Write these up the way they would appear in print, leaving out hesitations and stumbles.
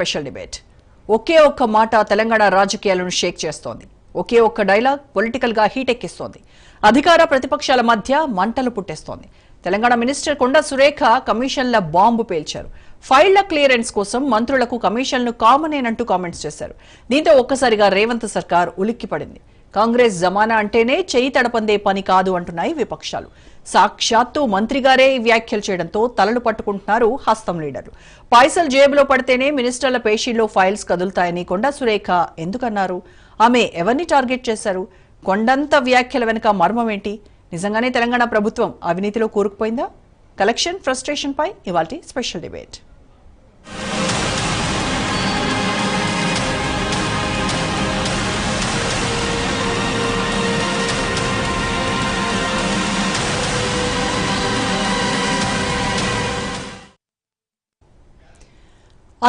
Special debate. ఒకే ఒక్క మాట తెలంగాణ రాజకీయాలను షేక్ చేస్తోంది. ఒకే ఒక్క డైలాగ్ పొలిటికల్ గా హీట్ ఎక్కిస్తోంది. అధికార ప్రతిపక్షాల మధ్య మంటలు పుట్టేస్తోంది. తెలంగాణ మినిస్టర్ కొండా సురేఖ కమిషన్ల బాంబు పేల్చారు. ఫైళ్ల క్లియరెన్స్ కోసం మంత్రులకు కమిషన్లు కామనేనంటూ కామెంట్స్ చేశారు. దీంతో ఒక్కసారిగా రేవంత్ సర్కార్ ఉలిక్కిపడింది. కాంగ్రెస్ జమానా అంటేనే చేయి తడపందే పని కాదు అంటున్నాయి విపక్షాలు. సాక్షాత్తు మంత్రిగారే వ్యాఖ్యలు చేయడంతో తలలు పట్టుకుంటున్నారు హస్తం లీడర్లు. పైసలు జేబులో పడితేనే మినిస్టర్ల పేషీల్లో ఫైల్స్ కదులుతాయని కొండా సురేఖ ఎందుకన్నారు? ఆమె ఎవరిని టార్గెట్ చేశారు? కొండంత వ్యాఖ్యల వెనుక మర్మం ఏంటి? నిజంగానే తెలంగాణ ప్రభుత్వం అవినీతిలో కూరుకుపోయిందా? కలెక్షన్ ఫ్రస్ట్రేషన్ పై ఇవాల్టి స్పెషల్ డిబేట్.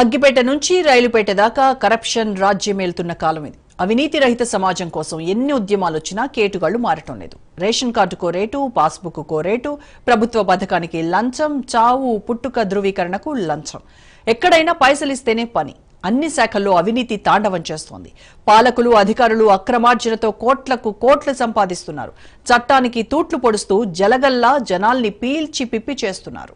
అగ్గిపేట నుంచి రైలుపేట దాకా కరప్షన్ రాజ్యమేలుతున్న కాలం ఇది. అవినీతి రహిత సమాజం కోసం ఎన్ని ఉద్యమాలు వచ్చినా కేటుగాళ్లు మారటం లేదు. రేషన్ కార్డుకో రేటు, పాస్బుక్ కో రేటు, ప్రభుత్వ పథకానికి లంచం, చావు పుట్టుక ధృవీకరణకు లంచం. ఎక్కడైనా పైసలిస్తేనే పని. అన్ని శాఖల్లో అవినీతి తాండవం చేస్తోంది. పాలకులు, అధికారులు అక్రమార్జనతో కోట్లకు కోట్లు సంపాదిస్తున్నారు. చట్టానికి తూట్లు పొడుస్తూ జలగల్లా జనాల్ని పీల్చి పిప్పి చేస్తున్నారు.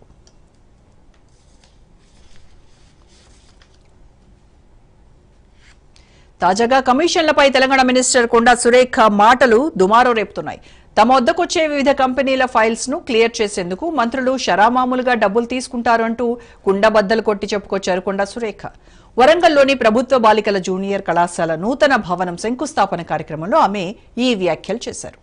తాజాగా కమిషన్లపై తెలంగాణ మినిస్టర్ కొండా సురేఖ మాటలు దుమారం రేపుతున్నాయి. తమ వద్దకొచ్చే వివిధ కంపెనీల ఫైల్స్ ను క్లియర్ చేసేందుకు మంత్రులు షరామామూలుగా డబ్బులు తీసుకుంటారు అంటూ కుండబద్దలు కొట్టి చెప్పుకొచ్చారు కొండా సురేఖ. వరంగల్లోని ప్రభుత్వ బాలికల జూనియర్ కళాశాల నూతన భవనం శంకుస్థాపన కార్యక్రమంలో ఆమె ఈ వ్యాఖ్యలు చేశారు.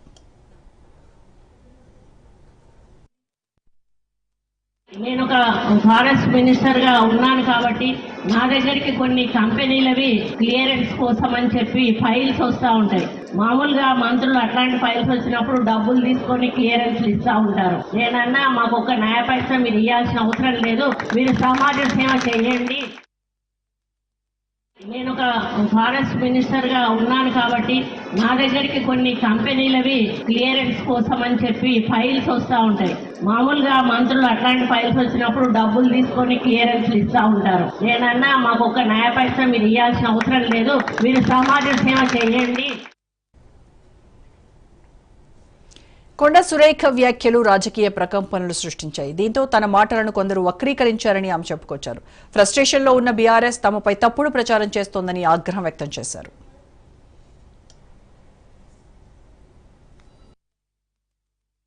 నేను ఒక ఫారెస్ట్ మినిస్టర్ గా ఉన్నాను కాబట్టి నా దగ్గరికి కొన్ని కంపెనీలవి క్లియరెన్స్ కోసం అని చెప్పి ఫైల్స్ వస్తూ ఉంటాయి. మామూలుగా మంత్రులు అట్లాంటి ఫైల్స్ వచ్చినప్పుడు డబ్బులు తీసుకొని క్లియరెన్స్ ఇస్తూ ఉంటారు. నేనన్నా మాకు ఒక న్యాయ పైసా మీరు ఇవ్వాల్సిన అవసరం లేదు, మీరు సమాజ సేవ చేయండి. నేను ఒక ఫారెస్ట్ మినిస్టర్ గా ఉన్నాను కాబట్టి నా దగ్గరికి కొన్ని కంపెనీలవి క్లియరెన్స్ కోసం అని చెప్పి ఫైల్స్ వస్తూ ఉంటాయి. మామూలుగా మంత్రులు అట్లాంటి ఫైల్స్ వచ్చినప్పుడు డబ్బులు తీసుకొని క్లియరెన్స్ ఇస్తూ ఉంటారు. నేనన్నా మాకు ఒక న్యాయ పైసా మీరు ఇవ్వాల్సిన అవసరం లేదు, మీరు సమాజ సేవ చేయండి. కొండా సురేఖ వ్యాఖ్యలు రాజకీయ ప్రకంపనలు సృష్టించాయి. దీంతో తన మాటలను కొందరు వక్రీకరించారని ఆమె చెప్పుకొచ్చారు. ఫ్రస్ట్రేషన్లో ఉన్న బీఆర్ఎస్ తమపై తప్పుడు ప్రచారం చేస్తోందని ఆగ్రహం వ్యక్తం చేశారు.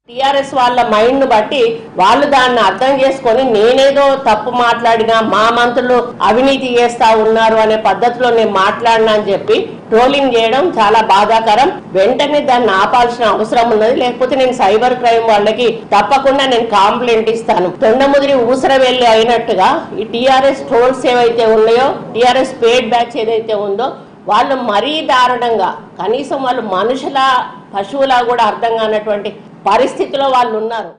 టీఆర్ఎస్ వాళ్ళ మైండ్ బట్టి వాళ్ళు దాన్ని అర్థం చేసుకొని నేనేదో తప్పు మాట్లాడినా మా మంత్రులు అవినీతి చేస్తా ఉన్నారు అనే పద్ధతిలో నేను మాట్లాడినా అని చెప్పి ట్రోలింగ్ చేయడం చాలా బాధాకరం. వెంటనే దాన్ని ఆపాల్సిన అవసరం ఉన్నది. లేకపోతే నేను సైబర్ క్రైమ్ వాళ్ళకి తప్పకుండా నేను కంప్లైంట్ ఇస్తాను. తొండముదిరి ఊసరవెల్లి అయినట్టుగా ఈ టీఆర్ఎస్ ట్రోల్స్ ఏవైతే ఉన్నాయో, టీఆర్ఎస్ పేడ్ బ్యాచ్ ఏదైతే ఉందో వాళ్ళు మరీ దారుణంగా, కనీసం వాళ్ళు మనుషుల పశువులా కూడా అర్థం కానటువంటి పరిస్థితిలో వాళ్ళు ఉన్నారు.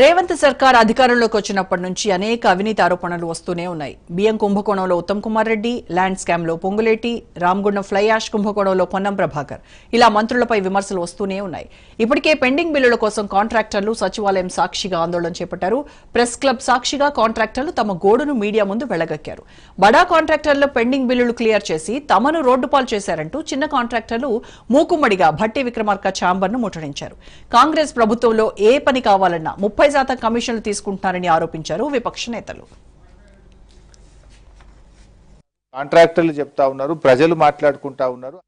రేవంత్ సర్కార్ అధికారంలోకి వచ్చినప్పటి నుంచి అనేక అవినీతి ఆరోపణలు వస్తూనే ఉన్నాయి. బియ్యం కుంభకోణంలో ఉత్తమ్ కుమార్ రెడ్డి, ల్యాండ్ స్కామ్ లో పొంగులేటి, రామగుండం ఫ్లై యాష్ కుంభకోణంలో పొన్నం ప్రభాకర్, ఇలా మంత్రులపై విమర్శలు వస్తూనే ఉన్నాయి. ఇప్పటికే పెండింగ్ బిల్లుల కోసం కాంట్రాక్టర్లు సచివాలయం సాక్షిగా ఆందోళన చేపట్టారు. ప్రెస్ క్లబ్ సాక్షిగా కాంట్రాక్టర్లు తమ గోడును మీడియా ముందు వెళ్లగక్కారు. బడా కాంట్రాక్టర్లు పెండింగ్ బిల్లులు క్లియర్ చేసి తమను రోడ్డుపాలు చేశారంటూ చిన్న కాంట్రాక్టర్లు మూకుమ్మడిగా భట్టి విక్రమార్క ఛాంబర్ ను ముట్టడించారు. కాంగ్రెస్ ప్రభుత్వంలో ఏ పని కావాలన్నా 30% కమిషన్లు తీసుకుంటున్నారని ఆరోపించారు విపక్ష నేతలు. కాంట్రాక్టర్లు చెప్తా ఉన్నారు, ప్రజలు మాట్లాడుకుంటా ఉన్నారు.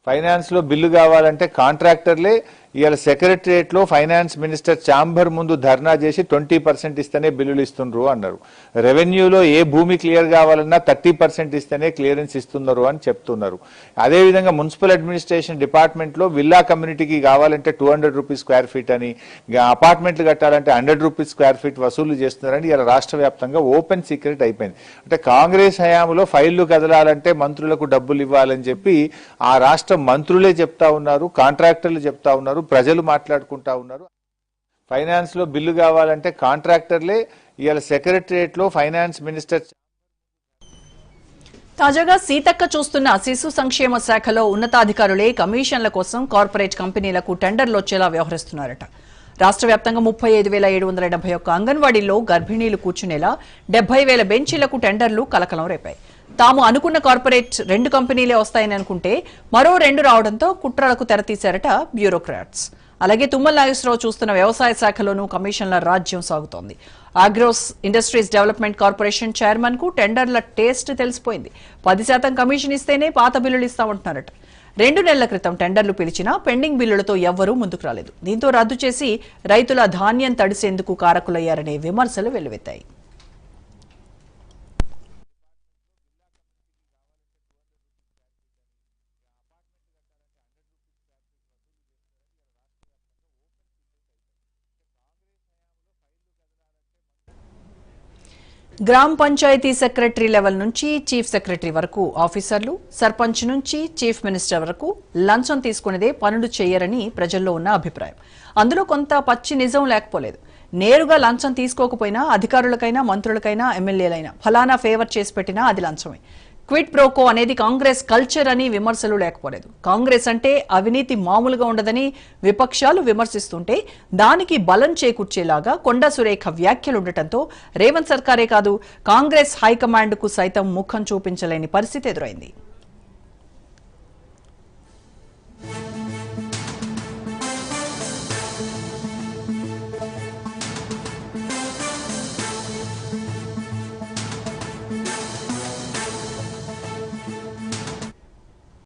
ఫైనాన్స్ లో బిల్లు కావాలంటే కాంట్రాక్టర్లే ఇవాళ సెక్రటరియట్ లో ఫైనాన్స్ మినిస్టర్ ఛాంబర్ ముందు ధర్నా చేసి 20% ఇస్తేనే బిల్లులు ఇస్తుండ్రు అన్నారు. రెవెన్యూలో ఏ భూమి క్లియర్ కావాలన్నా 30% ఇస్తేనే క్లియరెన్స్ ఇస్తున్నారు అని చెప్తున్నారు. అదేవిధంగా మున్సిపల్ అడ్మినిస్ట్రేషన్ డిపార్ట్మెంట్ లో విల్లా కమ్యూనిటీకి కావాలంటే 200 రూపీస్ స్క్వేర్ ఫీట్ అని, అపార్ట్మెంట్లు కట్టాలంటే 100 రూపీస్ స్క్వేర్ ఫీట్ వసూలు చేస్తున్నారని ఇలా రాష్ట్ర వ్యాప్తంగా ఓపెన్ సీక్రెట్ అయిపోయింది. అంటే కాంగ్రెస్ హయాంలో ఫైళ్లు కదలాలంటే మంత్రులకు డబ్బులు ఇవ్వాలని చెప్పి ఆ రాష్ట్ర మంత్రులే చెప్తా ఉన్నారు, కాంట్రాక్టర్లు చెప్తా ఉన్నారు, ప్రజలు మాట్లాడుకుంటా ఉన్నారు. ఫైనాన్స్ లో బిల్లు కావాలంటే కాంట్రాక్టర్లే ఇవాళ సెక్రటరియట్ లో ఫైనాన్స్ మినిస్టర్. తాజాగా సీతక్క చూస్తున్న శిశు సంక్షేమ శాఖలో ఉన్నతాధికారులే కమిషన్ల కోసం కార్పొరేట్ కంపెనీలకు టెండర్లు వచ్చేలా వ్యవహరిస్తున్నారట. రాష్ట్ర వ్యాప్తంగా 35,771 అంగన్వాడీల్లో గర్భిణీలు కూర్చునేలా 70,000 బెంచీలకు టెండర్లు కలకలం రేపాయి. తాము అనుకున్న కార్పొరేట్ 2 కంపెనీలే వస్తాయని అనుకుంటే మరో 2 రావడంతో కుట్రలకు తెరతీశారట బ్యూరోక్రాట్స్. అలాగే తుమ్మల నాగేశ్వరరావు చూస్తున్న వ్యవసాయ శాఖలోనూ కమిషన్ల రాజ్యం సాగుతోంది. Agros industries development corporation chairman కు టెండర్ల టేస్ట్ తెలిసిపోయింది. 10% కమిషన్ ఇస్తేనే పాత బిల్లులు ఇస్తామంటున్నారట. 2 నెలల క్రితం టెండర్లు పిలిచినా పెండింగ్ బిల్లులతో ఎవ్వరూ ముందుకు రాలేదు. దీంతో రద్దు చేసి రైతుల ధాన్యం తడిసేందుకు కారకులయ్యారనే విమర్శలు వెల్లువెత్తాయి. గ్రామ పంచాయతీ సెక్రటరీ లెవెల్ నుంచి చీఫ్ సెక్రటరీ వరకు ఆఫీసర్లు, సర్పంచ్ నుంచి చీఫ్ మినిస్టర్ వరకు లంచం తీసుకునేదే పనులు చేయరని ప్రజల్లో ఉన్న అభిప్రాయం. అందులో కొంత పచ్చి నిజం లేకపోలేదు. నేరుగా లంచం తీసుకోకపోయినా అధికారులకైనా, మంత్రులకైనా, ఎమ్మెల్యేలైనా ఫలానా ఫేవర్ చేసి పెట్టినా అది లంచమే. క్విట్ ప్రోకో అనేది కాంగ్రెస్ కల్చర్ అని విమర్శలు లేకపోలేదు. కాంగ్రెస్ అంటే అవినీతి మామూలుగా ఉండదని విపక్షాలు విమర్శిస్తుంటే దానికి బలం చేకూర్చేలాగా కొండా సురేఖ వ్యాఖ్యలుండటంతో రేవంత్ సర్కారే కాదు కాంగ్రెస్ హైకమాండ్ కు సైతం ముఖం చూపించలేని పరిస్థితి ఎదురైంది.